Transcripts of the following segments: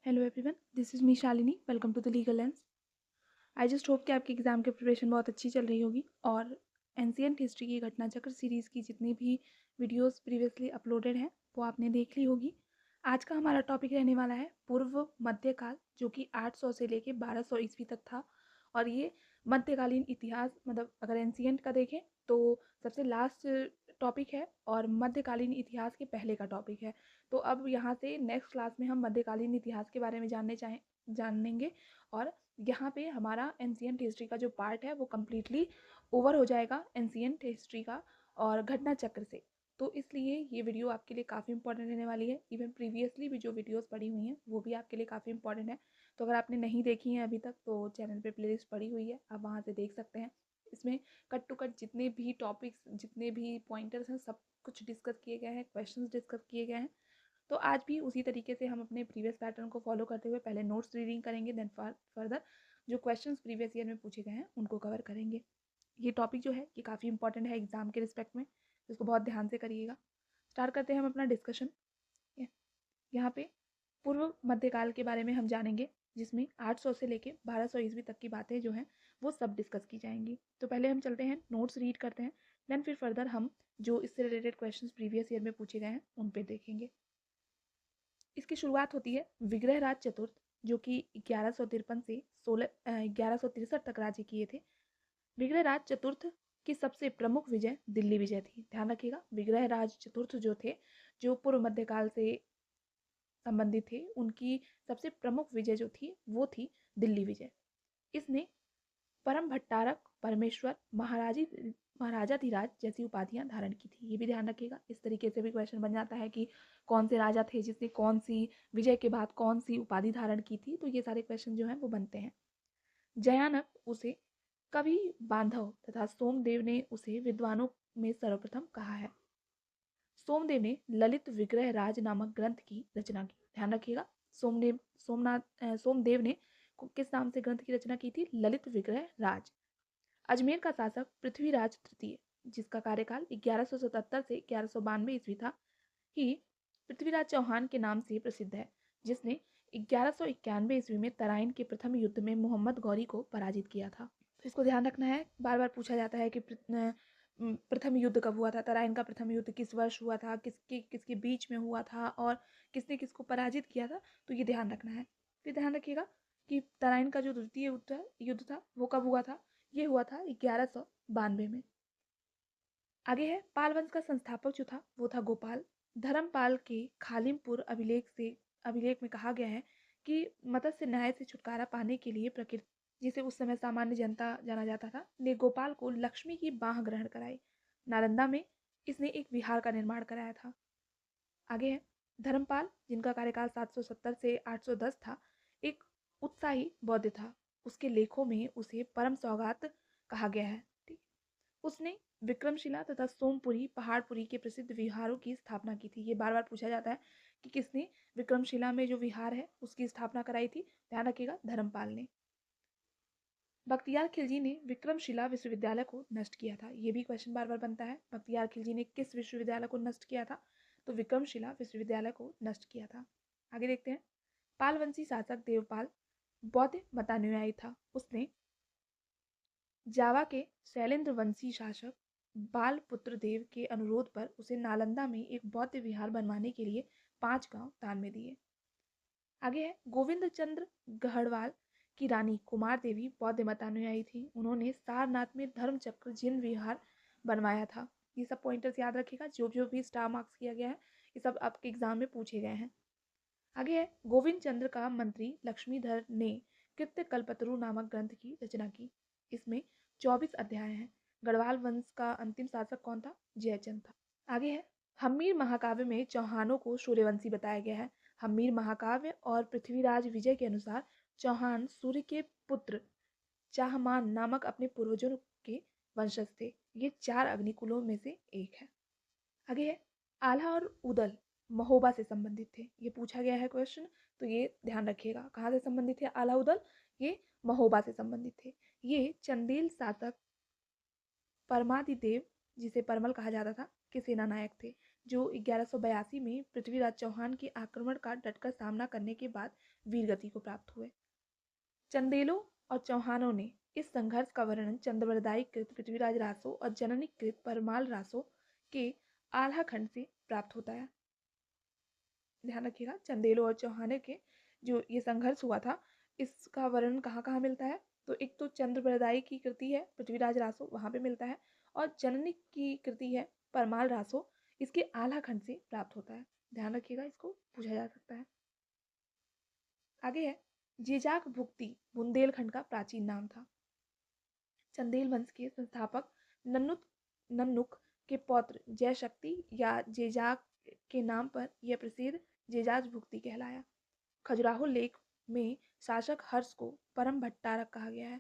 Hello everyone, this is me Shalini. Welcome to the legal lens. I just hope कि आपकी exam की preparation बहुत अच्छी चल रही होगी और एंशिएंट हिस्ट्री की घटना चक्र सीरीज़ की जितनी भी वीडियोस प्रीवियसली अपलोडेड हैं वो आपने देख ली होगी। आज का हमारा टॉपिक रहने वाला है पूर्व मध्यकाल, जो कि 800 से लेके 1200 ईस्वी तक था। और ये मध्यकालीन इतिहास, मतलब अगर एंशिएंट का देखें तो सबसे लास्ट टॉपिक है और मध्यकालीन इतिहास के पहले का टॉपिक है। तो अब यहाँ से नेक्स्ट क्लास में हम मध्यकालीन इतिहास के बारे में जानेंगे। और यहाँ पे हमारा एंशिएंट हिस्ट्री का जो पार्ट है वो कम्प्लीटली ओवर हो जाएगा एंशिएंट हिस्ट्री का और घटना चक्र से। तो इसलिए ये वीडियो आपके लिए काफ़ी इंपॉर्टेंट रहने वाली है। इवन प्रीवियसली भी जो वीडियोस पड़ी हुई हैं वो भी आपके लिए काफ़ी इंपॉर्टेंट है। तो अगर आपने नहीं देखी हैं अभी तक तो चैनल पे प्लेलिस्ट पड़ी हुई है, आप वहाँ से देख सकते हैं। इसमें कट टू कट जितने भी टॉपिक्स, जितने भी पॉइंटर्स हैं, सब कुछ डिस्कस किए गए हैं, क्वेश्चंस डिस्कस किए गए हैं। तो आज भी उसी तरीके से हम अपने प्रीवियस पैटर्न को फॉलो करते हुए पहले नोट्स रीडिंग करेंगे, देन फर्दर जो क्वेश्चंस प्रीवियस ईयर में पूछे गए हैं उनको कवर करेंगे। ये टॉपिक जो है ये काफ़ी इंपॉर्टेंट है एग्जाम के रिस्पेक्ट में, इसको बहुत ध्यान से करिएगा। स्टार्ट करते हैं हम अपना डिस्कशन। यहाँ पे पूर्व मध्यकाल के बारे में हम जानेंगे, जिसमें 800 से लेके 1200 ईस्वी तक की बातें जो हैं वो सब डिस्कस की जाएंगी। तो पहले हम चलते हैं, नोट्स रीड करते हैं, देन फिर फर्दर हम जो इससे रिलेटेड क्वेश्चंस प्रीवियस ईयर में पूछे गए हैं उन पे देखेंगे। इसकी शुरुआत होती है विग्रहराज चतुर्थ, जो कि 1153 से 1163 तक राज्य किए थे। विग्रहराज चतुर्थ की सबसे प्रमुख विजय दिल्ली विजय थी। ध्यान रखिएगा, विग्रहराज चतुर्थ जो थे, जो पूर्व मध्यकाल से संबंधित थे, उनकी सबसे प्रमुख विजय जो थी वो थी दिल्ली विजय। इसने परम भट्टारक, परमेश्वर, महाराजाधिराज जैसी उपाधियां धारण की थी। ये भी ध्यान रखिएगा, इस तरीके से भी क्वेश्चन बन जाता है कि कौन से राजा थे जिसने कौन सी विजय के बाद कौन सी उपाधि धारण की थी। तो ये सारे क्वेश्चन जो हैं वो बनते हैं। जयानक उसे कवि बांधव तथा सोमदेव ने उसे विद्वानों में सर्वप्रथम कहा है। सोमदेव ने ललित विग्रह राज नामक ग्रंथ की रचना की। ध्यान रखिएगा, सोमदेव ने किस नाम से ग्रंथ की रचना की थी? ललित विग्रह राज। अजमेर का शासक पृथ्वीराज तृतीय, जिसका कार्यकाल 1177 से 1192 ईस्वी था, ही पृथ्वीराज चौहान के नाम से प्रसिद्ध है, जिसने 1191 ईस्वी में तराइन के प्रथम युद्ध में मोहम्मद गौरी को पराजित किया था। तो इसको ध्यान रखना है, बार बार पूछा जाता है कि प्रथम युद्ध कब हुआ था, तराइन का प्रथम युद्ध किस वर्ष हुआ था, किसके किसके बीच में हुआ था और किसने किसको पराजित किया था। तो ये ध्यान रखना है। फिर ध्यान रखिएगा कि तराइन का जो द्वितीय युद्ध था वो कब हुआ था? ये हुआ था 1192 में। आगे है, पाल वंश का संस्थापक जो था वो था गोपाल। धर्मपाल के खालिमपुर अभिलेख में कहा गया है कि मत्स्य न्याय से छुटकारा पाने के लिए प्रकृति, जिसे उस समय सामान्य जनता जाना जाता था, ने गोपाल को लक्ष्मी की बाह ग्रहण कराई। नालंदा में इसने एक विहार का निर्माण कराया था। आगे है, धर्मपाल, जिनका कार्यकाल 770 से 810 था, एक उत्साही बौद्ध था। उसके लेखों में उसे परम सौगात कहा गया है। ठीक, उसने विक्रमशिला तथा सोमपुरी पहाड़पुरी के प्रसिद्ध विहारों की स्थापना की थी। ये बार बार पूछा जाता है कि किसने विक्रमशिला में जो विहार है उसकी स्थापना कराई थी? ध्यान रखिएगा, धर्मपाल ने। बख्तियार खिलजी ने विक्रमशिला विश्वविद्यालय को नष्ट किया था। ये भी क्वेश्चन बार बार बनता है, बख्तियार खिलजी ने किस विश्वविद्यालय को नष्ट किया था? तो विक्रमशिला विश्वविद्यालय को नष्ट किया था। आगे देखते हैं, पालवंशी शासक देवपाल बौद्ध मतानुयायी था। उसने जावा के शैलेंद्र वंशी शासक बालपुत्र देव के अनुरोध पर उसे नालंदा में एक बौद्ध विहार बनवाने के लिए 5 गांव दान में दिए। आगे है, गोविंद चंद्र गढ़वाल की रानी कुमार देवी बौद्ध मतानुयायी थी। उन्होंने सारनाथ में धर्मचक्र जिन विहार बनवाया था। ये सब पॉइंटर्स याद रखिएगा, जो जो भी स्टार मार्क्स किया गया है ये सब आपके एग्जाम में पूछे गए हैं। आगे है, गोविंद चंद्र का मंत्री लक्ष्मीधर ने कृत्य कल्पतरु नामक ग्रंथ की रचना की। इसमें 24 अध्याय हैं। गढ़वाल वंश का अंतिम शासक कौन था? जयचंद था। आगे है, हम्मीर महाकाव्य में चौहानों को सूर्यवंशी बताया गया है। हम्मीर महाकाव्य और पृथ्वीराज विजय के अनुसार चौहान सूर्य के पुत्र चाहमान नामक अपने पूर्वजों के वंशज थे। ये 4 अग्निकुलों में से एक है। आगे है, आल्हा और उदल महोबा से संबंधित थे। ये पूछा गया है क्वेश्चन, तो ये ध्यान रखिएगा। कहाँ से संबंधित थे आल्हा उदल? ये महोबा से संबंधित थे। ये चंदेल शासक परमादिदेव, जिसे परमल कहा जाता था, के सेना नायक थे, जो 1182 में पृथ्वीराज चौहान के आक्रमण का डटकर सामना करने के बाद वीरगति को प्राप्त हुए। चंदेलों और चौहानों ने इस संघर्ष का वर्णन चंद्रबरदाई कृत पृथ्वीराज रासो और जननी कृत परमाल रासो के आल्हा खंड से प्राप्त होता है। ध्यान रखिएगा, चंदेलों और चौहानों के जो ये संघर्ष हुआ था, इसका वर्णन कहाँ कहाँ मिलता है? तो एक तो चंद्रबरदाई की कृति है पृथ्वीराज रासो, वहां पे मिलता है, और जननी की कृति है परमाल रासो, इसके आल्हा खंड से प्राप्त होता है। ध्यान रखिएगा, इसको पूछा जा सकता है। आगे है जेजाक भुक्ति बुंदेलखंड का प्राचीन नाम था। चंदेल वंश के संस्थापक नन्नुक के पौत्र जयशक्ति या जेजाक के नाम पर यह प्रसिद्ध जेजाज भुक्ति कहलाया। खजुराहो लेख में शासक हर्ष को परम भट्टारक कहा गया है।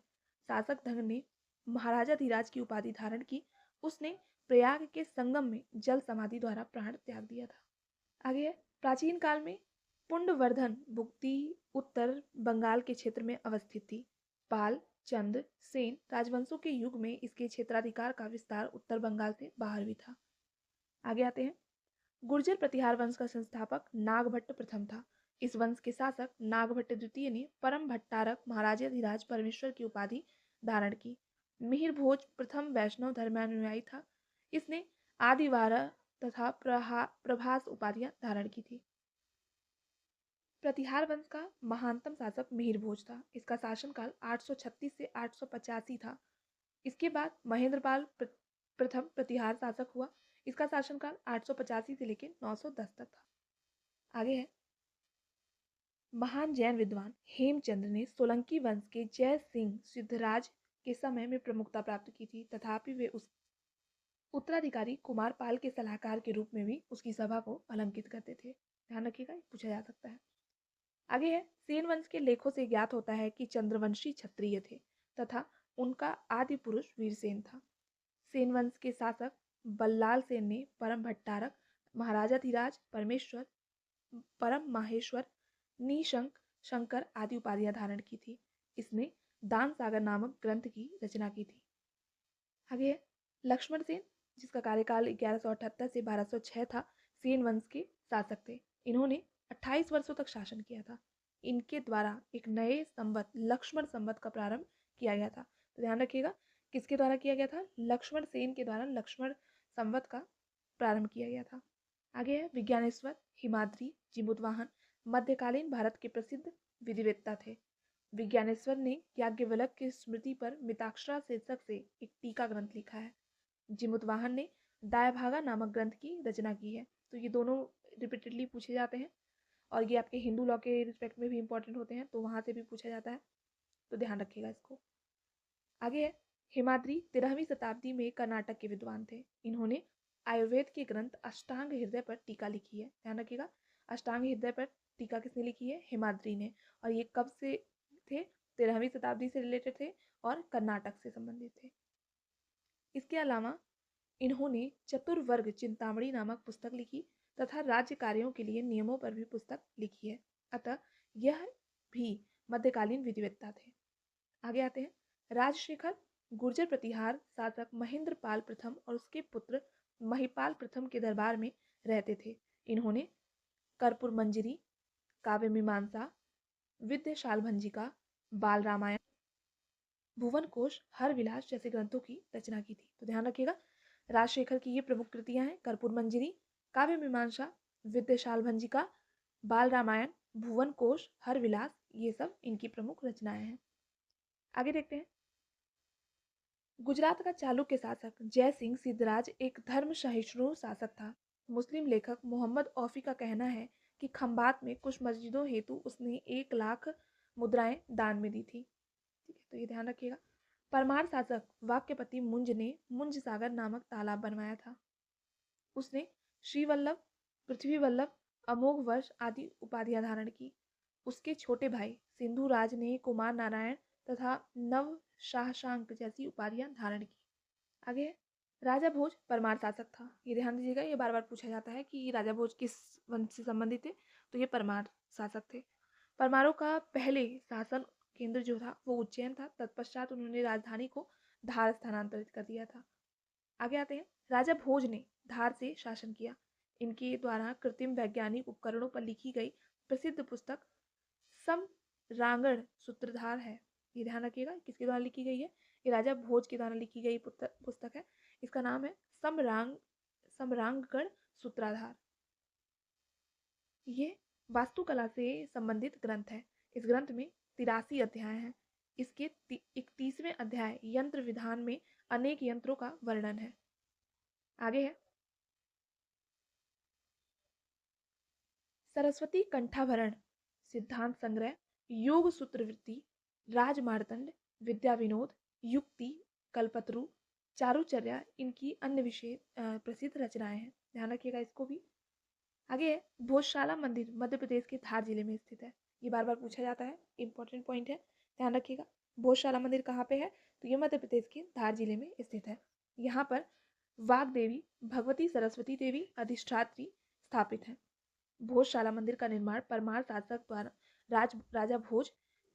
शासक धन ने महाराजा धीराज की उपाधि धारण की। उसने प्रयाग के संगम में जल समाधि द्वारा प्राण त्याग दिया था। आगे है प्राचीन काल में पुंडवर्धन भुक्ति उत्तर बंगाल के क्षेत्र में अवस्थित थी। पाल, चंद, सेन राजवंशों के युग में इसके क्षेत्राधिकार का विस्तार उत्तर बंगाल से बाहर भी था। आगे आते हैं गुर्जर प्रतिहार वंश का संस्थापक नागभट्ट प्रथम था। इस वंश के शासक नागभट्ट द्वितीय ने परम भट्टारक महाराजाधिराज परमेश्वर की उपाधि धारण की। मिहिर भोज प्रथम वैष्णव धर्मानुयायी था। इसने आदिवारा तथा प्रभास उपाधियां धारण की थी। प्रतिहार वंश का महानतम शासक मिहिर भोज था। इसका शासनकाल 836 से 885 था। इसके बाद महेंद्रपाल प्रथम प्रतिहार शासक हुआ। इसका शासनकाल 885 से लेकर 910 तक था। आगे है महान जैन विद्वान हेमचंद्र ने सोलंकी वंश के जय सिंह सिद्धराज के समय में प्रमुखता प्राप्त की थी, तथापि वे उस उत्तराधिकारी कुमार पाल के सलाहकार के रूप में भी उसकी सभा को अलंकित करते थे। ध्यान रखिएगा, पूछा जा सकता है। आगे है सेन वंश के लेखों से ज्ञात होता है कि चंद्रवंशी क्षत्रिय थे तथा उनका आदि पुरुष वीरसेन था। सेन वंश के शासक बल्लाल सेन ने परम भट्टारक महाराजाधिराज परमेश्वर परम माहेश्वर निशंक शंकर आदि उपाधियां धारण की थी। इसने दान सागर नामक ग्रंथ की रचना की थी। आगे है लक्ष्मण सेन, जिसका कार्यकाल 1178 से 1206 था। सेन वंश के शासक थे। इन्होंने 28 वर्षों तक शासन किया था। इनके द्वारा एक नए संवत लक्ष्मण संवत का प्रारंभ किया गया था। तो ध्यान रखिएगा, किसके द्वारा किया गया था? लक्ष्मण सेन के द्वारा लक्ष्मण संवत का प्रारंभ किया गया था। आगे है विज्ञानेश्वर हिमाद्री जिमुतवाहन मध्यकालीन भारत के प्रसिद्ध विधिवेत्ता थे। विज्ञानेश्वर ने याज्ञवल्क्य की स्मृति पर मिताक्षरा शीर्षक से एक टीका ग्रंथ लिखा है। जिमुतवाहन ने दायभागा नामक ग्रंथ की रचना की है। तो ये दोनों रिपीटेडली पूछे जाते हैं और ये आपके हिंदू लॉ के रिस्पेक्ट में भी इंपॉर्टेंट होते हैं, तो वहां से भी पूछा जाता है, तो ध्यान रखिएगा इसको। आगे है हिमाद्री 13वीं शताब्दी में कर्नाटक के विद्वान थे। इन्होंने आयुर्वेद के ग्रंथ अष्टांग हृदय पर टीका लिखी है। ध्यान रखिएगा, अष्टांग हृदय पर टीका किसने लिखी है? हिमाद्री ने। और ये कब से थे? 13वीं शताब्दी से रिलेटेड थे और कर्नाटक से संबंधित थे। इसके अलावा इन्होंने चतुर्वर्ग चिंतामणि नामक पुस्तक लिखी तथा राज्य कार्यों के लिए नियमों पर भी पुस्तक लिखी है। अतः यह भी मध्यकालीन विधिवेत्ता थे। आगे आते हैं राजशेखर गुर्जर प्रतिहार शासक महेंद्र पाल प्रथम और उसके पुत्र महिपाल प्रथम के दरबार में रहते थे। इन्होंने कर्पूर मंजरी, काव्य मीमांसा, विद्याशाल भंजिका, बाल रामायण, भुवन कोश, हर विलास जैसे ग्रंथों की रचना की थी। तो ध्यान रखिएगा, राजशेखर की ये प्रमुख कृतियां हैं कर्पूर मंजरी, काव्य मीमांसा, विद्याशाल भंजिका, बाल रामायण, भुवन कोश, हर विलास, ये सब इनकी प्रमुख रचनाएं हैं। आगे देखते हैं गुजरात का चालुक्य शासक जय सिंह सिद्धराज एक धर्म सहिष्णु शासक था। मुस्लिम लेखक मोहम्मद औफी का कहना है कि खंबात में कुछ मस्जिदों हेतु उसने 1 लाख मुद्राएं दान में दी थी। ठीक है, तो ये ध्यान रखिएगा। परमार शासक वाक्यपति मुंज ने मुंज सागर नामक तालाब बनवाया था। उसने श्रीवल्लभ, पृथ्वीवल्लभ, अमोघ वर्ष आदि उपाधियां धारण की। उसके छोटे भाई सिंधु राज ने कुमार नारायण तथा नव शाहशांक जैसी उपाधियां धारण की। आगे राजा भोज परमार शासक था। ये ध्यान दीजिएगा, ये बार बार पूछा जाता है कि राजा भोज किस वंश से संबंधित थे, तो ये परमार शासक थे। परमारों का पहले शासन केंद्र जो था वो उज्जैन था। तत्पश्चात उन्होंने राजधानी को धार स्थानांतरित कर दिया था। आगे आते हैं राजा भोज ने धार से शासन किया। इनके द्वारा कृत्रिम वैज्ञानिक उपकरणों पर लिखी गई प्रसिद्ध पुस्तक समरांगण सूत्रधार है। ये ध्यान रखिएगा, किसके द्वारा लिखी गई है? ये राजा भोज के द्वारा लिखी गई पुस्तक है। इसका नाम है समरांगण सूत्रधार। ये वास्तुकला से संबंधित ग्रंथ है। इस ग्रंथ में 83 अध्याय हैं। इसके 31वें अध्याय यंत्र विधान में अनेक यंत्रों का वर्णन है। आगे है सरस्वती कंठाभरण, सिद्धांत संग्रह, योग सूत्रवृत्ति, राजमार्तंड, विद्या विनोद, युक्ति, कल्पतरु, चारुचर्या इनकी अन्य विशेष प्रसिद्ध रचनाएं हैं। ध्यान रखिएगा इसको भी। आगे है भोजशाला मंदिर, मध्य प्रदेश के धार जिले में स्थित है। ये बार बार पूछा जाता है, इंपॉर्टेंट पॉइंट है, ध्यान रखिएगा। भोजशाला मंदिर कहाँ पे है? तो ये मध्य प्रदेश के धार जिले में स्थित है। यहाँ पर वाग देवी भगवती सरस्वती देवी अधिष्ठात्री स्थापित है। भोजशाला मंदिर का निर्माण परमार शासक द्वारा राजा भोज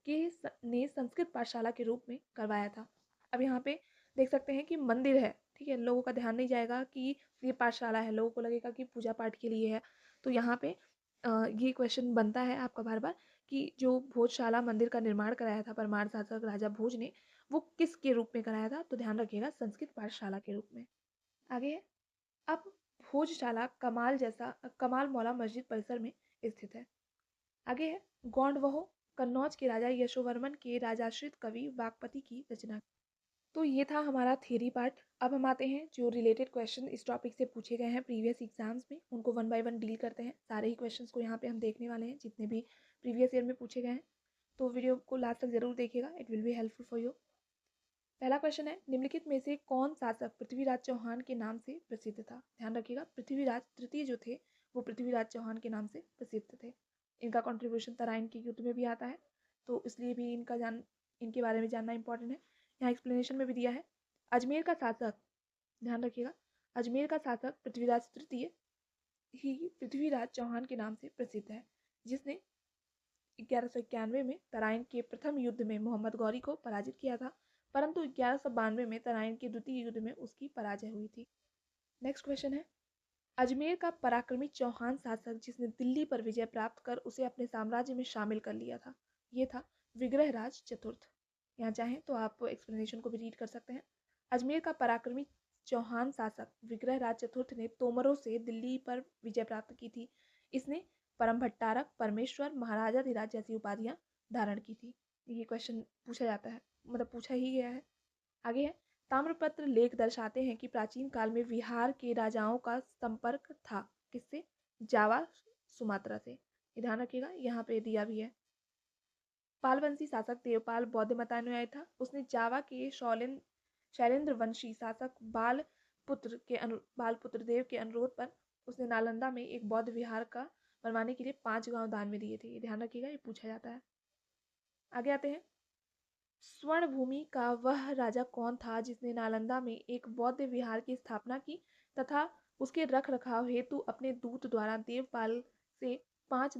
ने संस्कृत पाठशाला के रूप में करवाया था। अब यहाँ पे देख सकते हैं कि मंदिर है, ठीक है, लोगों का ध्यान नहीं जाएगा कि ये पाठशाला है, लोगों को लगेगा कि पूजा पाठ के लिए है। तो यहाँ पे ये क्वेश्चन बनता है आपका बार बार कि जो भोजशाला मंदिर का निर्माण कराया था परमार शासक राजा भोज ने, वो किसके रूप में कराया था? तो ध्यान रखिएगा, संस्कृत पाठशाला के रूप में। आगे है अब भोजशाला कमाल मौला मस्जिद परिसर में स्थित है। आगे है गौंडवहो, कन्नौज के राजा यशोवर्मन के राजाश्रित कवि वाकपति की रचना। तो ये था हमारा थियरी पार्ट। अब हम आते हैं जो रिलेटेड क्वेश्चन इस टॉपिक से पूछे गए हैं प्रीवियस एग्जाम्स में, उनको वन बाय वन डील करते हैं। सारे ही क्वेश्चंस को यहाँ पे हम देखने वाले हैं जितने भी प्रीवियस ईयर में पूछे गए हैं। तो वीडियो को लास्ट तक जरूर देखिएगा, it will be helpful for you. पहला क्वेश्चन है निम्नलिखित में से कौन शासक पृथ्वीराज चौहान के नाम से प्रसिद्ध था? ध्यान रखिएगा, पृथ्वीराज तृतीय जो थे वो पृथ्वीराज चौहान के नाम से प्रसिद्ध थे। इनका कंट्रीब्यूशन तराइन के युद्ध में भी आता है, तो इसलिए भी इनके बारे में जानना इंपॉर्टेंट है। यहाँ एक्सप्लेनेशन में भी दिया है। अजमेर का शासक, ध्यान रखिएगा, अजमेर का शासक पृथ्वीराज तृतीय ही पृथ्वीराज चौहान के नाम से प्रसिद्ध है, जिसने 1191 में तराइन के प्रथम युद्ध में मोहम्मद गौरी को पराजित किया था, परंतु 1192 में तराइन के द्वितीय युद्ध में उसकी पराजय हुई थी। नेक्स्ट क्वेश्चन है अजमेर का पराक्रमी चौहान शासक जिसने दिल्ली पर विजय प्राप्त कर उसे अपने साम्राज्य में शामिल कर लिया था, ये था विग्रहराज चतुर्थ। यहाँ चाहें तो आप एक्सप्लेनेशन को भी रीड कर सकते हैं। अजमेर का पराक्रमी चौहान शासक विग्रहराज चतुर्थ ने तोमरों से दिल्ली पर विजय प्राप्त की थी। इसने परम भट्टारक, परमेश्वर, महाराजाधिराज जैसी उपाधियां धारण की थी। ये क्वेश्चन पूछा जाता है, मतलब पूछा ही गया है। आगे है ताम्रपत्र लेख दर्शाते हैं कि प्राचीन काल में बिहार के राजाओं का संपर्क था किससे? जावा सुमात्रा से। ध्यान रखिएगा, यहाँ पे दिया भी है। पालवंशी शासक देवपाल बौद्ध मतानुयायी था। उसने जावा के शैलेंद्र वंशी शासक बालपुत्र देव के अनुरोध पर उसने नालंदा में एक बौद्ध विहार का बनवाने के लिए 5 गांव दान में दिए थे। ये ध्यान रखिएगा, ये पूछा जाता है। आगे आते हैं स्वर्ण भूमि का वह राजा कौन था जिसने नालंदा में एक बौद्ध विहार की स्थापना की तथा उसके रख रखाव हेतु अपने दूत द्वारा देवपाल से 5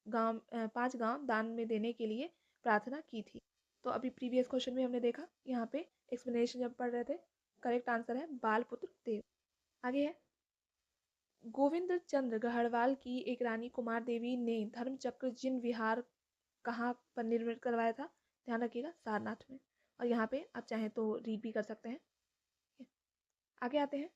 गांव दान में देने के लिए प्रार्थना की थी। तो अभी प्रीवियस क्वेश्चन में हमने देखा, यहाँ पे एक्सप्लेनेशन जब पढ़ रहे थे, करेक्ट आंसर है बालपुत्र देव। आगे है गोविंद चंद्र गढ़वाल की एक रानी कुमार देवी ने धर्मचक्र जिन विहार कहाँ पर निर्मित करवाया था? ध्यान रखिएगा, सारनाथ में। और यहाँ पे आप चाहें तो रीड भी कर सकते हैं। आगे आते हैं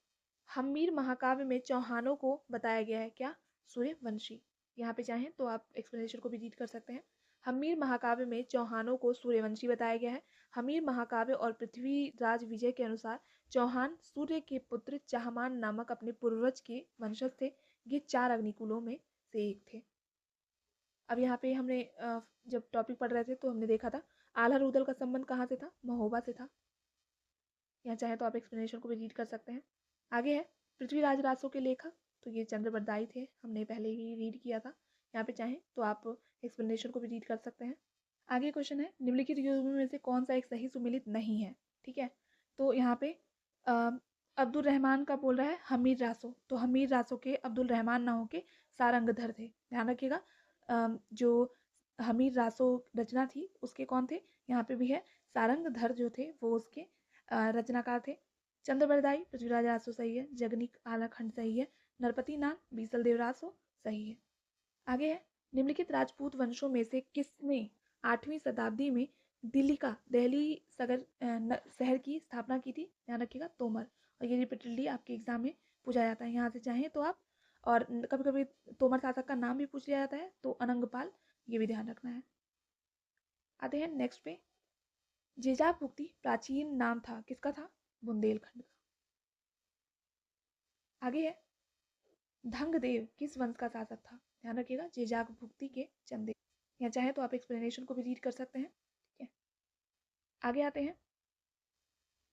हम्मीर महाकाव्य में चौहानों को बताया गया है क्या? सूर्यवंशी। यहाँ पे चाहें तो आप एक्सप्लेनेशन को भी रीड कर सकते हैं। हम्मीर महाकाव्य में चौहानों को सूर्यवंशी बताया गया है। हम्मीर महाकाव्य और पृथ्वीराज विजय के अनुसार चौहान सूर्य के पुत्र चाहमान नामक अपने पूर्वज के वंशज थे। ये 4 अग्निकुलों में से एक थे। अब यहाँ पे हमने जब टॉपिक पढ़ रहे थे तो हमने देखा था आल्हा रूदल का संबंध कहाँ से था? महोबा से था। यहाँ चाहे तो आप एक्सप्लेनेशन को भी रीड कर सकते हैं। आगे है पृथ्वीराज रासो के लेखक, तो ये चंद्रबरदाई थे, हमने पहले ही रीड किया था। यहाँ पे चाहें तो आप एक्सप्लेनेशन को भी रीड कर सकते हैं। आगे क्वेश्चन है निम्नलिखित युग्म में से कौन सा एक सही सुमेलित नहीं है? ठीक है, तो यहाँ पे अब्दुल रहमान का बोल रहा है हमीर रासो, तो हमीर रासो के अब्दुल रहमान ना होके सारंगधर थे। ध्यान रखिएगा, जो हमीर रासो रचना थी उसके कौन थे? यहाँ पे भी है सारंगधर जो थे वो उसके रचनाकार थे। चंद्रबरदाई पृथ्वीराज रासो सही है। जगनिक आलाखंड सही है। नरपति नान, बीसल देवरासो सही है। आगे है, निम्नलिखित राजपूत वंशों में से किसने 8वीं शताब्दी में दहली शहर की स्थापना की थी? ध्यान रखिएगा, तोमर। और ये रिपीटेडली आपके एग्जाम में पूछा जाता है, यहाँ से चाहें तो आप, और कभी कभी तोमर शासक का नाम भी पूछ लिया जाता है, तो अनंगपाल, ये भी ध्यान रखना है। आते हैं नेक्स्ट पे, जेजाक भुक्ति प्राचीन नाम था, किसका था? बुंदेलखंड का। आगे है, धंगदेव किस वंश का शासक था? ध्यान रखिएगा, जेजाक भुक्ति के चंदेल। या चाहे तो आप एक्सप्लेनेशन को भी रीड कर सकते हैं, ठीक है। आगे आते हैं,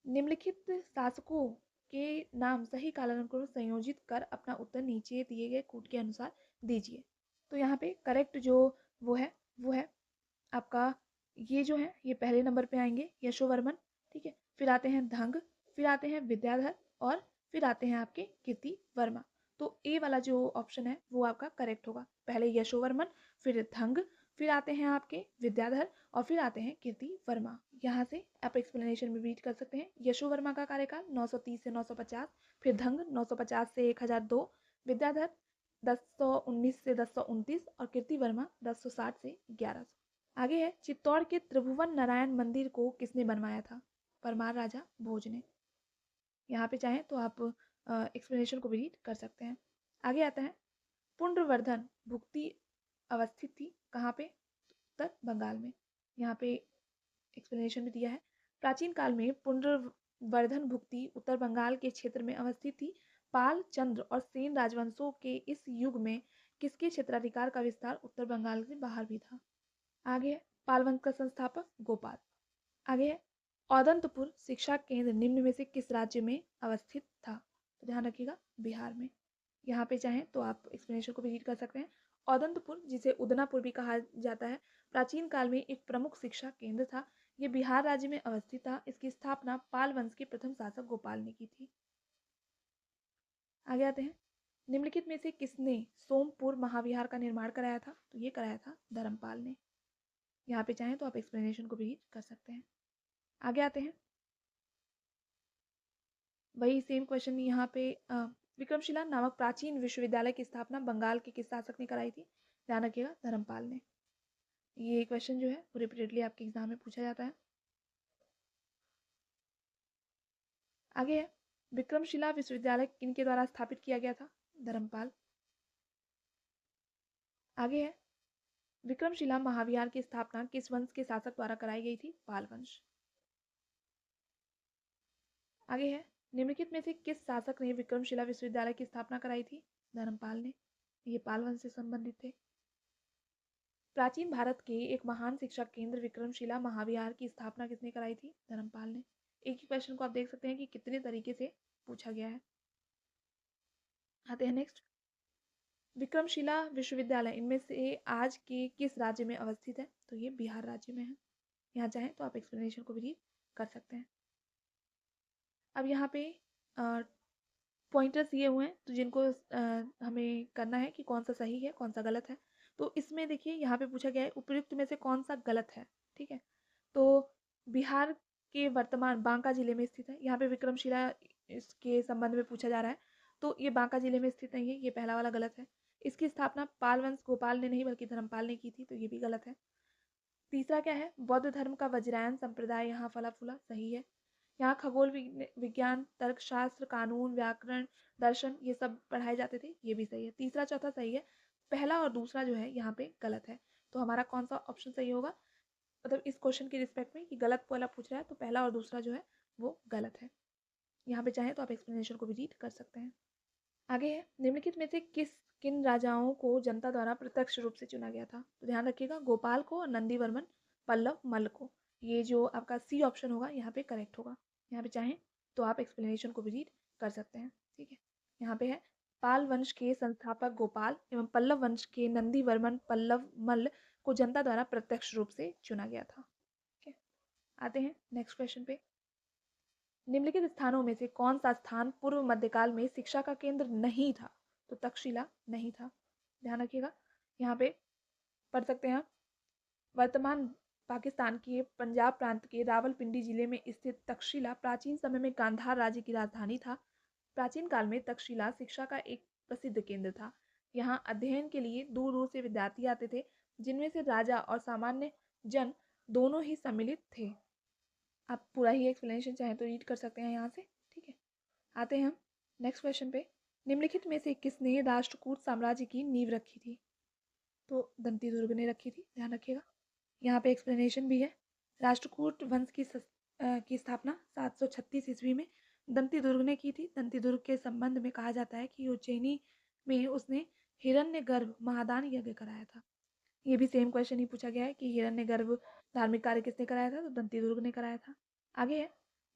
निम्नलिखित शासकों के नाम सही कालानुक्रम संयोजित कर अपना उत्तर नीचे दिए गए कूट के अनुसार दीजिए। तो यहाँ पे करेक्ट जो वो है आपका, ये जो है ये पहले नंबर पे आएंगे, यशोवर्मन, ठीक है। फिर आते हैं धंग, फिर आते हैं विद्याधर, और फिर आते हैं आपके कीर्ति वर्मा। तो ए वाला जो ऑप्शन है वो आपका करेक्ट होगा। पहले यशोवर्मन, फिर धंग, फिर आते हैं आपके विद्याधर, और फिर आते हैं कीर्ति वर्मा। यहाँ से आप एक्सप्लेनेशन में रीड कर सकते हैं। यशोवर्मा का कार्यकाल 930 से 950, फिर धंग 950 से 1002, विद्याधर 1019 से 1029, और कीर्ति वर्मा 1060 से 1100। आगे है, चित्तौड़ के त्रिभुवन नारायण मंदिर को किसने बनवाया था? परमार राजा भोज ने। यहाँ पे चाहें तो आप एक्सप्लेनेशन को भी रीड कर सकते हैं। आगे आता है, पुंड्रवर्धन भुक्ति अवस्थित थी कहाँ पे? उत्तर बंगाल में। यहाँ पे एक्सप्लेनेशन भी दिया है। प्राचीन काल में पुंड्रवर्धन भुक्ति उत्तर बंगाल के क्षेत्र में अवस्थित थी। पाल, चंद्र और सेन राजवंशों के इस युग में किसके क्षेत्राधिकार का विस्तार उत्तर बंगाल से बाहर भी था? आगे है, पाल वंश का संस्थापक गोपाल। आगे है, औदंतपुर शिक्षा केंद्र निम्न में से किस राज्य में अवस्थित था? तो ध्यान रखिएगा, बिहार में। यहाँ पे चाहें तो आप एक्सप्लेनेशन को भी रीड कर सकते हैं। औदंतपुर, जिसे उदनापुर भी कहा जाता है, प्राचीन काल में एक प्रमुख शिक्षा केंद्र था। ये बिहार राज्य में अवस्थित था। इसकी स्थापना पाल वंश के प्रथम शासक गोपाल ने की थी। आगे आते हैं, निम्नलिखित में से किसने सोमपुर महाविहार का निर्माण कराया था? तो ये कराया था धर्मपाल ने। यहाँ पे चाहें तो आप एक्सप्लेनेशन को भी रीड कर सकते हैं। आगे आते हैं, वही सेम क्वेश्चन यहाँ पे, विक्रमशिला नामक प्राचीन विश्वविद्यालय की स्थापना बंगाल के किस शासक ने कराई थी? ध्यान रखिएगा, धर्मपाल ने। ये क्वेश्चन जो है वो रिपीटेडली आपके एग्जाम में पूछा जाता है। आगे है, विक्रमशिला विश्वविद्यालय किनके द्वारा स्थापित किया गया था? धर्मपाल। आगे है, विक्रमशिला महाविहार की स्थापना किस वंश के शासक द्वारा कराई गई थी? पाल वंश। आगे है, निम्नलिखित में से किस शासक ने विक्रमशिला विश्वविद्यालय की स्थापना कराई थी? धर्मपाल ने। ये पाल वंश से संबंधित थे। प्राचीन भारत के एक महान शिक्षा केंद्र विक्रमशिला महाविहार की स्थापना किसने कराई थी? धर्मपाल ने। एक ही क्वेश्चन को आप देख सकते हैं कि कितने तरीके से पूछा गया है। आते हैं नेक्स्ट, विक्रमशिला विश्वविद्यालय इनमें से आज के किस राज्य में अवस्थित है? तो ये बिहार राज्य में है। यहाँ चाहें तो आप एक्सप्लेनेशन को भी रीड कर सकते हैं। अब यहाँ पे पॉइंटर्स दिए हुए हैं, तो जिनको हमें करना है कि कौन सा सही है कौन सा गलत है। तो इसमें देखिए यहाँ पे पूछा गया है उपयुक्त में से कौन सा गलत है, ठीक है। तो बिहार के वर्तमान बांका जिले में स्थित है। यहाँ पे विक्रमशिला इसके संबंध में पूछा जा रहा है, तो ये बांका जिले में स्थित नहीं है, ये पहला वाला गलत है। इसकी स्थापना पाल वंश गोपाल ने नहीं बल्कि धर्मपाल ने की थी, तो ये भी गलत है। तीसरा क्या है, बौद्ध धर्म का वज्रायन संप्रदाय यहाँ फला फूला, सही है। यहाँ खगोल विज्ञान, तर्कशास्त्र, कानून, व्याकरण, दर्शन ये सब पढ़ाए जाते थे, ये भी सही है। तीसरा चौथा सही है। पहला और दूसरा जो है यहाँ पे गलत है। तो हमारा कौन सा ऑप्शन सही होगा, मतलब इस क्वेश्चन के रिस्पेक्ट में कि गलत वाला पूछ रहा है, तो पहला और दूसरा जो है वो गलत है। यहाँ पे चाहे तो आप एक्सप्लेनेशन को भी रीड कर सकते हैं। आगे है, निम्नलिखित में से किन राजाओं को जनता द्वारा प्रत्यक्ष रूप से चुना गया था? तो ध्यान रखिएगा, गोपाल को और नंदीवर्मन, पल्लव, मल्ल को। ये जो आपका सी ऑप्शन होगा यहाँ पे करेक्ट होगा। यहाँ पे चाहें तो आप एक्सप्लेनेशन को भी रीड कर सकते हैं, ठीक है। यहाँ पे है, पाल वंश के संस्थापक गोपाल एवं पल्लव वंश के नंदीवर्मन, पल्लव, मल्ल को जनता द्वारा प्रत्यक्ष रूप से चुना गया था, ठीक है। आते हैं नेक्स्ट क्वेश्चन पे, निम्नलिखित स्थानों में से कौन सा स्थान पूर्व मध्यकाल में शिक्षा का केंद्र नहीं था? तो तक्षशिला नहीं था। ध्यान रखिएगा, यहाँ पे पढ़ सकते हैं, वर्तमान पाकिस्तान के पंजाब प्रांत के रावलपिंडी जिले में स्थित तक्षशिला प्राचीन समय में गांधार राज्य की राजधानी था। प्राचीन काल में तक्षशिला शिक्षा का एक प्रसिद्ध केंद्र था। यहाँ अध्ययन के लिए दूर दूर से विद्यार्थी आते थे, जिनमें से राजा और सामान्य जन दोनों ही सम्मिलित थे। आप पूरा ही एक्सप्लेनेशन चाहें तो रीड कर सकते हैं यहाँ से। ठीक है, आते हैं हम नेक्स्ट क्वेश्चन पे। निम्नलिखित में से किसने राष्ट्रकूट साम्राज्य की नींव रखी थी? तो दंती दुर्ग ने रखी थी, ध्यान रखिएगा। यहाँ पे एक्सप्लेनेशन भी है। राष्ट्रकूट वंश की स्थापना 736 ईस्वी में दंती दुर्ग ने की थी। दंती दुर्ग के संबंध में कहा जाता है कि उज्जैनी में उसने हिरण्यगर्भ महादान यज्ञ कराया था। ये भी सेम क्वेश्चन ही पूछा गया है कि हिरण्यगर्भ धार्मिक कार्य किसने कराया था? तो दंती दुर्ग ने कराया था। आगे है,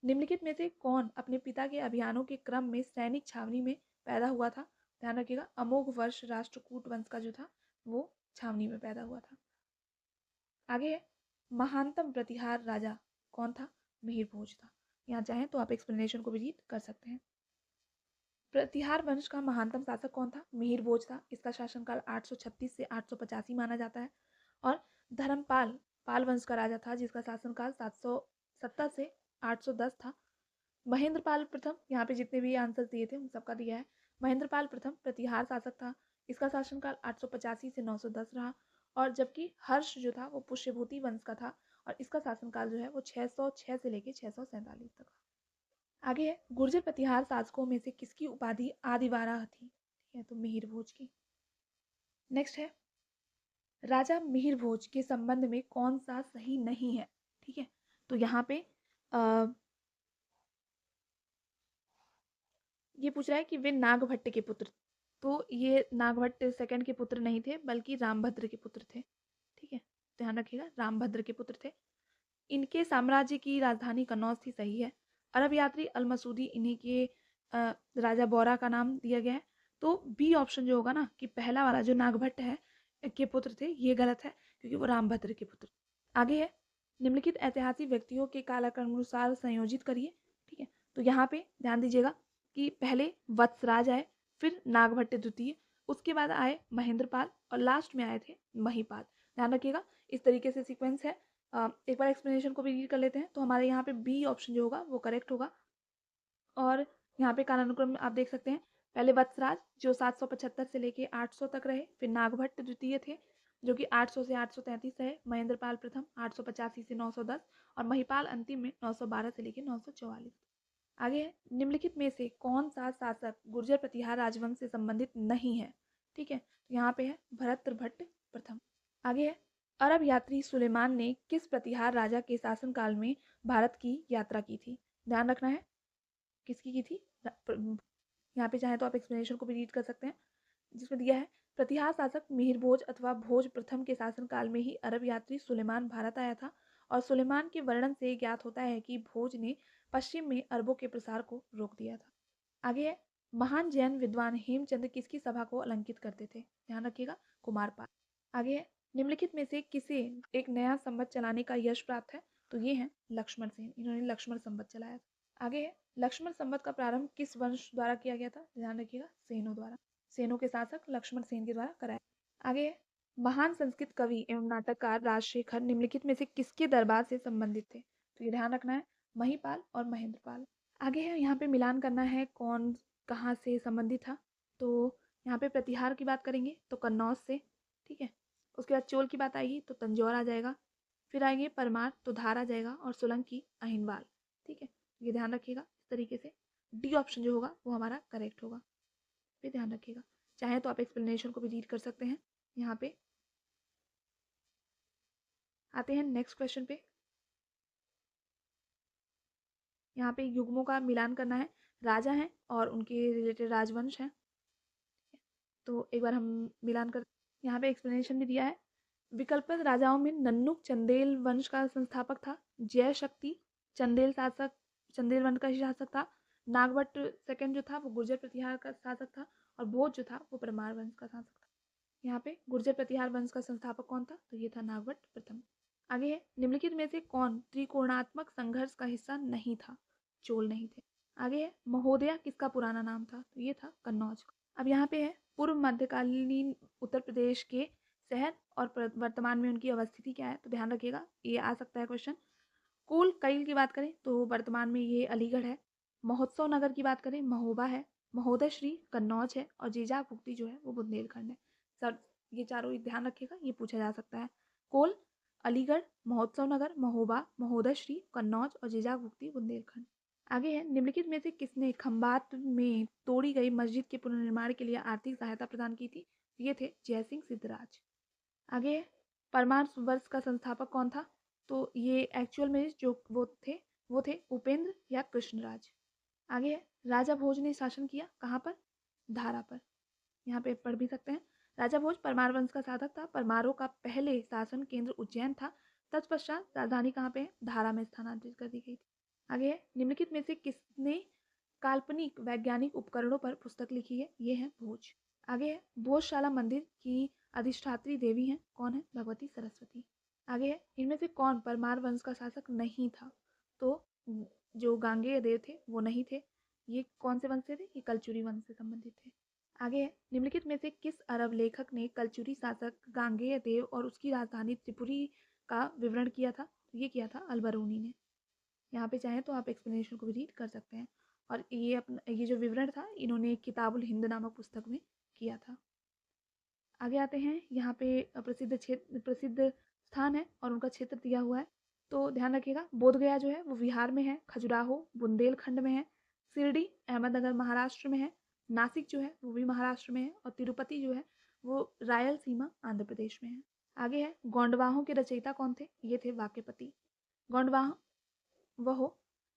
निम्नलिखित में से कौन अपने पिता के अभियानों के क्रम में सैनिक छावनी में पैदा हुआ था? ध्यान रखिएगा, अमोघ वर्ष राष्ट्रकूट वंश का जो था वो छावनी में पैदा हुआ था। आगे है, महानतम प्रतिहार राजा कौन था? मिहिर भोज था। यहाँ चाहें तो आप एक्सप्लेनेशन को भी रीड कर सकते हैं। प्रतिहार वंश का महानतम शासक कौन था? मिहिर भोज था। इसका शासनकाल 836 से 885 माना जाता है। और धर्मपाल पाल वंश का राजा था, जिसका शासनकाल 770 से 810 था। महेंद्रपाल प्रथम, यहाँ पे जितने भी आंसर दिए थे उन सबका दिया है। महेंद्रपाल प्रथम प्रतिहार शासक था। इसका शासनकाल 885 से 910 रहा। और जबकि हर्ष जो था वो पुष्यभूति वंश का था, और इसका शासनकाल जो है वो 606 से लेके 647 तक। आगे है, गुर्जर प्रतिहार शासकों में से किसकी उपाधि आदिवारा थी? ठीक है, तो मिहिर भोज की। नेक्स्ट है, राजा मिहिर भोज के संबंध में कौन सा सही नहीं है? ठीक है, तो यहाँ पे ये पूछ रहा है कि वे नागभट्ट के पुत्र, तो ये नागभट्ट सेकंड के पुत्र नहीं थे, बल्कि रामभद्र के पुत्र थे। ठीक है, ध्यान रखिएगा, रामभद्र के पुत्र थे। इनके साम्राज्य की राजधानी कन्नौज थी, सही है। अरब यात्री अल मसूदी इन्हीं के राजा बौरा का नाम दिया गया है। तो बी ऑप्शन जो होगा ना, कि पहला वाला जो नागभट्ट है के पुत्र थे, ये गलत है, क्योंकि वो रामभद्र के पुत्र। आगे है, निम्नलिखित ऐतिहासिक व्यक्तियों के कालक्रमानुसार संयोजित करिए। ठीक है, तो यहाँ पे ध्यान दीजिएगा कि पहले वत्सराज आए, फिर नागभट्ट द्वितीय, उसके बाद आए महेंद्रपाल, और लास्ट में आए थे महीपाल। ध्यान रखिएगा, इस तरीके से सीक्वेंस है। एक बार एक्सप्लेनेशन को भी रीड कर लेते हैं। तो हमारे यहाँ पे बी ऑप्शन जो होगा वो करेक्ट होगा। और यहाँ पे कालानुक्रम आप देख सकते हैं, पहले वत्सराज जो 775 से लेके 800 तक रहे, फिर नागभट्ट द्वितीय थे जो कि 800 से 833 रहे, महेंद्रपाल प्रथम 885 से 910, और महिपाल अंतिम में 912 से लेके 944। आगे है, निम्नलिखित में से कौन सा शासक गुर्जर प्रतिहार राजवंश से संबंधित नहीं है? ठीक है, यहाँ पे है भरतृभट्ट प्रथम। आगे है, अरब यात्री सुलेमान ने किस प्रतिहार राजा के शासनकाल में भारत की यात्रा की थी? ध्यान रखना है, किसकी की थी? यहाँ पे चाहे तो आप एक्सप्लेनेशन को भी रीड कर सकते हैं, जिसमें दिया है, प्रतिहार शासक मिहिर भोज अथवा भोज प्रथम के शासनकाल में ही अरब यात्री सुलेमान भारत आया था। और सुलेमान के वर्णन से ज्ञात होता है कि भोज ने पश्चिम में अरबों के प्रसार को रोक दिया था। आगे है, महान जैन विद्वान हेमचंद किसकी सभा को अलंकित करते थे? ध्यान रखिएगा, कुमारपाल। आगे है, निम्नलिखित में से किसे एक नया संवत चलाने का यश प्राप्त है? तो ये है लक्ष्मण सेन, इन्होंने लक्ष्मण संवत चलाया था। आगे है, लक्ष्मण संवत का प्रारंभ किस वंश द्वारा किया गया था? ध्यान रखिएगा, सेनों द्वारा। सेनों के शासक लक्ष्मण सेन के द्वारा कराया। आगे है, महान संस्कृत कवि एवं नाटककार राजशेखर निम्नलिखित में से किसके दरबार से संबंधित थे? तो ये ध्यान रखना है, महीपाल और महेंद्रपाल। आगे है, यहाँ पे मिलान करना है कौन कहाँ से संबंधित था। तो यहाँ पे प्रतिहार की बात करेंगे तो कन्नौज से। ठीक है, उसके बाद चोल की बात आएगी तो तंजौर आ जाएगा, फिर आएंगे परमार तो धार आ जाएगा, और सोलंकी अहिनवाल। ठीक है, ये ध्यान रखिएगा, इस तरीके से डी ऑप्शन जो होगा वो हमारा करेक्ट होगा, ये ध्यान रखिएगा। चाहे तो आप एक्सप्लेनेशन को भी रीड कर सकते हैं। यहाँ पे आते हैं नेक्स्ट क्वेश्चन पे। यहाँ पे युग्मों का मिलान करना है, राजा हैं और उनके रिलेटेड राजवंश हैं। तो एक बार हम मिलान कर, यहाँ पे एक्सप्लेनेशन भी दिया है। विकल्पित राजाओं में नन्नुक चंदेल वंश का संस्थापक था। जय शक्ति चंदेल शासक, चंदेल वंश का ही शासक था। नागभट्ट सेकंड जो था वो गुर्जर प्रतिहार का शासक था। और भोज जो था वो परमार वंश का शासक था। यहाँ पे गुर्जर प्रतिहार वंश का संस्थापक कौन था? तो ये था नागभट्ट प्रथम। आगे है, निम्नलिखित में से कौन त्रिकोणात्मक संघर्ष का हिस्सा नहीं था? चोल नहीं थे। आगे है, महोदया किसका पुराना नाम था? तो ये था कन्नौज का। अब यहाँ पे है, पूर्व मध्यकालीन उत्तर प्रदेश के शहर और वर्तमान में उनकी अवस्थिति क्या है? तो ध्यान रखिएगा, ये आ सकता है क्वेश्चन। कुल कैल की बात करें तो वर्तमान में ये अलीगढ़ है। महोत्सव नगर की बात करें, महोबा है। महोदय श्री कन्नौज है और जीजा भुक्ति जो है वो बुंदेलखंड है। सर ये चारों ध्यान रखिएगा, ये पूछा जा सकता है। कोल, अलीगढ़, महोत्सव नगर, महोबा, महोदय श्री कन्नौज और जीजा भुक्ति बुंदेलखंड। आगे है, निम्नलिखित में से किसने खंबात में तोड़ी गई मस्जिद के पुनर्निर्माण के लिए आर्थिक सहायता प्रदान की थी? ये थे जयसिंह सिद्धराज। आगे है, परमार वर्ष का संस्थापक कौन था? तो ये एक्चुअल में जो वो थे उपेंद्र या कृष्णराज। आगे है, राजा भोज ने शासन किया कहाँ पर? धारा पर। यहाँ पे पढ़ भी सकते हैं। राजा भोज परमार वंश का साधक था। परमारों का पहले शासन केंद्र उज्जैन था। तत्पश्चात राजधानी कहाँ पे है? धारा में स्थानांतरित कर दी गई थी। आगे है, निम्नलिखित में से किसने काल्पनिक वैज्ञानिक उपकरणों पर पुस्तक लिखी है? ये है भोज। आगे है, भोजशाला मंदिर की अधिष्ठात्री देवी हैं कौन है? भगवती सरस्वती। आगे है, इनमें से कौन परमार वंश का शासक नहीं था? तो जो गांगेय देव थे वो नहीं थे। ये कौन से वंश से थे? ये कलचुरी वंश से संबंधित थे। आगे है, निम्नलिखित में से किस अरब लेखक ने कलचुरी शासक गांगेय देव और उसकी राजधानी त्रिपुरी का विवरण किया था? तो ये किया था अलबरूनी ने। यहाँ पे चाहें तो आप एक्सप्लेनेशन को भी रीड कर सकते हैं। और ये जो विवरण था इन्होंने किताबुल हिंद नामक पुस्तक में किया था। आगे आते हैं, यहाँ पे प्रसिद्ध स्थान है और उनका क्षेत्र दिया हुआ है। तो ध्यान रखिएगा, बोधगया जो है वो बिहार में है, खजुराहो बुंदेलखंड में है, शिरडी अहमदनगर महाराष्ट्र में है, नासिक जो है वो भी महाराष्ट्र में है और तिरुपति जो है वो रायलसीमा आंध्र प्रदेश में है। आगे है, गोंडवाहों के रचयिता कौन थे? ये थे वाक्यपति। गोंडवाह वह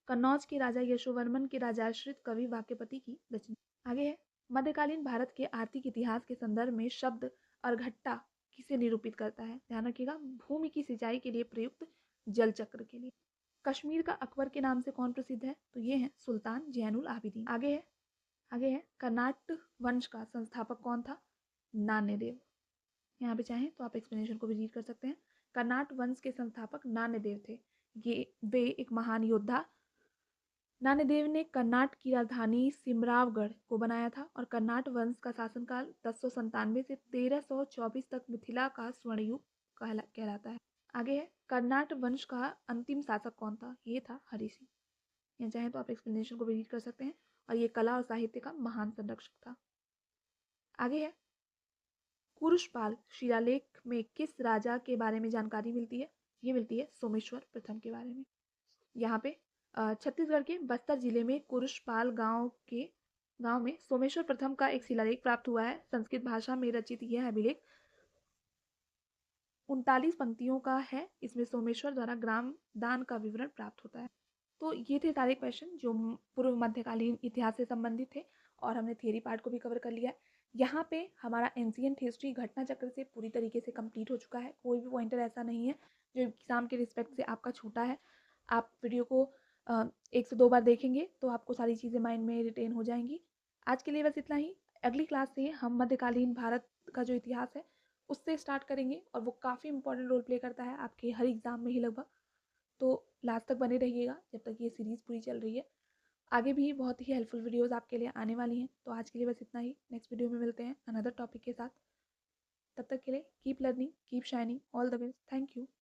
कन्नौज के राजा यशोवर्मन के राजाश्रित कवि वाक्यपति की रचना। आगे है, मध्यकालीन भारत के आर्थिक इतिहास के संदर्भ में शब्द अर्घट्टा किसे निरूपित करता है? ध्यान रखिएगा, भूमि की सिंचाई के लिए प्रयुक्त जल चक्र के लिए। कश्मीर का अकबर के नाम से कौन प्रसिद्ध है? तो ये है सुल्तान जैनुल आबिदीन। आगे है, कर्नाट वंश का संस्थापक कौन था? नान्यदेव। यहाँ पे चाहें तो आप एक्सप्लेनेशन को भी रीड कर सकते हैं। कर्नाट वंश के संस्थापक नान्यदेव थे। वे एक महान योद्धा। नान्यदेव ने कर्नाट की राजधानी सिमरावगढ़ को बनाया था और कर्नाट वंश का शासनकाल 1097 से 1324 तक मिथिला का स्वर्णयुग कहलाता है। आगे है, कर्नाट वंश का अंतिम शासक कौन था? ये था हरि सिंह। यहाँ चाहें तो आप एक्सप्लेनेशन को भी रीड कर सकते हैं। और ये कला और साहित्य का महान संरक्षक था। आगे है, कुरुशपाल शिलालेख में किस राजा के बारे में जानकारी मिलती है? ये मिलती है सोमेश्वर प्रथम के बारे में। यहाँ पे छत्तीसगढ़ के बस्तर जिले में कुरुशपाल गांव में सोमेश्वर प्रथम का एक शिलालेख प्राप्त हुआ है। संस्कृत भाषा में रचित यह अभिलेख 39 पंक्तियों का है। इसमें सोमेश्वर द्वारा ग्राम दान का विवरण प्राप्त होता है। तो ये थे सारे क्वेश्चन जो पूर्व मध्यकालीन इतिहास से संबंधित थे और हमने थियरी पार्ट को भी कवर कर लिया है। यहाँ पे हमारा एंशिएंट हिस्ट्री घटना चक्र से पूरी तरीके से कंप्लीट हो चुका है। कोई भी पॉइंटर ऐसा नहीं है जो एग्जाम के रिस्पेक्ट से आपका छूटा है। आप वीडियो को 1 से 2 बार देखेंगे तो आपको सारी चीज़ें माइंड में रिटेन हो जाएंगी। आज के लिए बस इतना ही। अगली क्लास से हम मध्यकालीन भारत का जो इतिहास है उससे स्टार्ट करेंगे और वो काफ़ी इंपॉर्टेंट रोल प्ले करता है आपके हर एग्जाम में ही लगभग। तो लास्ट तक बने रहिएगा जब तक ये सीरीज़ पूरी चल रही है। आगे भी बहुत ही हेल्पफुल वीडियोस आपके लिए आने वाली हैं। तो आज के लिए बस इतना ही। नेक्स्ट वीडियो में मिलते हैं अनदर टॉपिक के साथ। तब तक के लिए keep learning, keep shining, all the best, thank you.